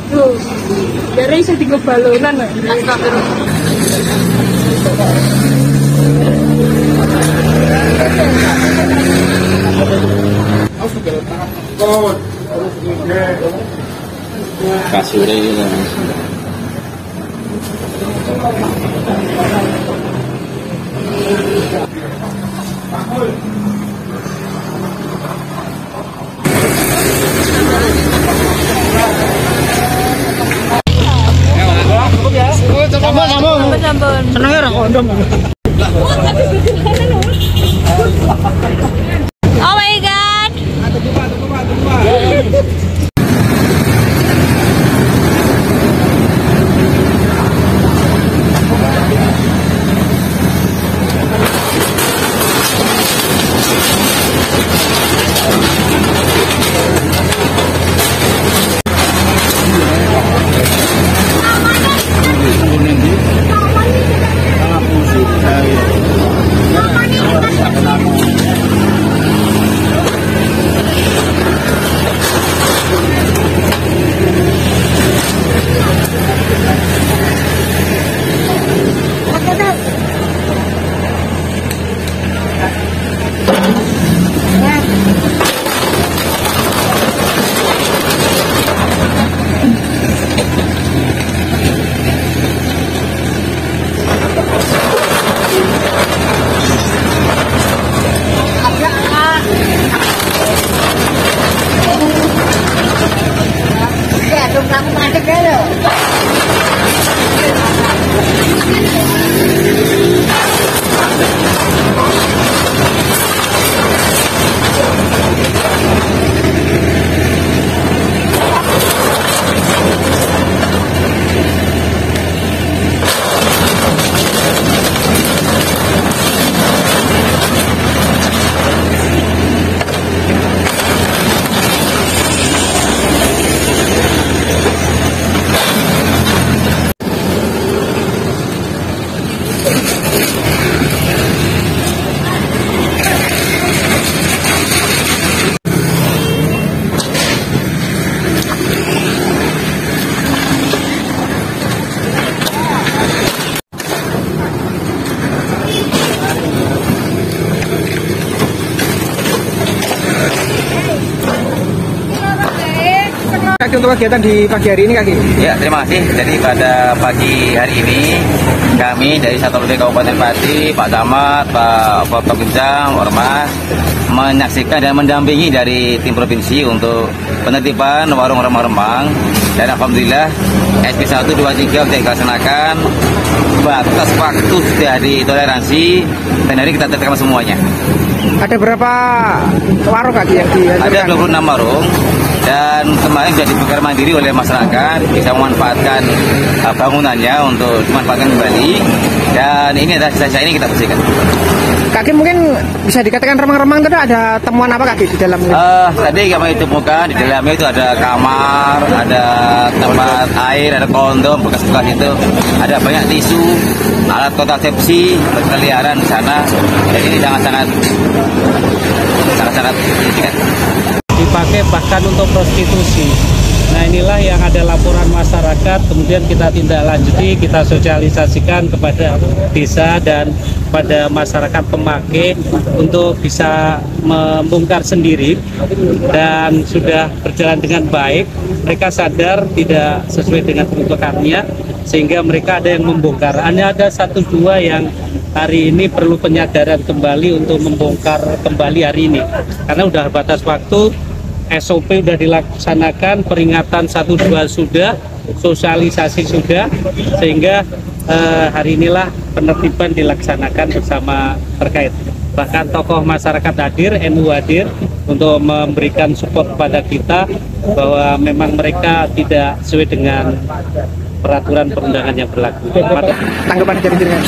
Tuh, dari saya tiga balonan. Kasurnya ini Seneng ya kondom. Oh my god. Kaki untuk kegiatan di pagi hari ini Kaki. ya, terima kasih. Jadi pada pagi hari ini kami dari Satpol PP Kabupaten Pati, Pak Camat, Pak Forkopimda, Ormas menyaksikan dan mendampingi dari tim provinsi untuk penertiban warung remang-remang, dan alhamdulillah SP 1, 2, 3 sudah dilaksanakan, batas waktu sudah ditoleransi, dan hari kita tertipkan semuanya. Ada berapa warung Kaki yang Ada 26 warung, dan kemarin sudah dibongkar mandiri oleh masyarakat, bisa memanfaatkan bangunannya untuk dimanfaatkan kembali, dan ini adalah sisa-sisa ini kita bersihkan. Kaki mungkin bisa dikatakan remang-remang itu ada temuan apa Kaki di dalamnya? Tadi kami temukan di dalamnya itu ada kamar, ada tempat air, ada kondom bekas-bekas itu, ada banyak tisu, alat kontrasepsi berkeliaran di sana. Jadi ini sangat-sangat dipakai bahkan untuk prostitusi. Nah, inilah yang ada laporan masyarakat, kemudian kita tindak lanjuti, kita sosialisasikan kepada desa dan pada masyarakat pemakai untuk bisa membongkar sendiri, dan sudah berjalan dengan baik. Mereka sadar tidak sesuai dengan peruntukannya, sehingga mereka ada yang membongkar. Hanya ada 1-2 yang hari ini perlu penyadaran kembali untuk membongkar kembali hari ini, karena udah batas waktu. SOP sudah dilaksanakan, peringatan 1-2 sudah, sosialisasi sudah, sehingga hari inilah penertiban dilaksanakan bersama terkait. Bahkan tokoh masyarakat hadir, NU hadir untuk memberikan support kepada kita bahwa memang mereka tidak sesuai dengan peraturan perundangan yang berlaku. Tanggapan dari jenengan?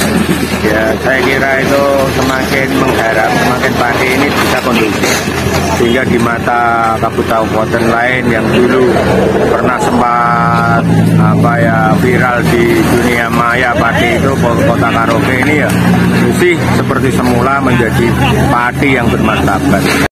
Ya, saya kira itu semakin mengharap, semakin Pati ini bisa kondusif, sehingga di mata kabupaten lain yang dulu pernah sempat viral di dunia maya, Pati itu kota karaoke ini ya masih seperti semula menjadi Pati yang bermartabat.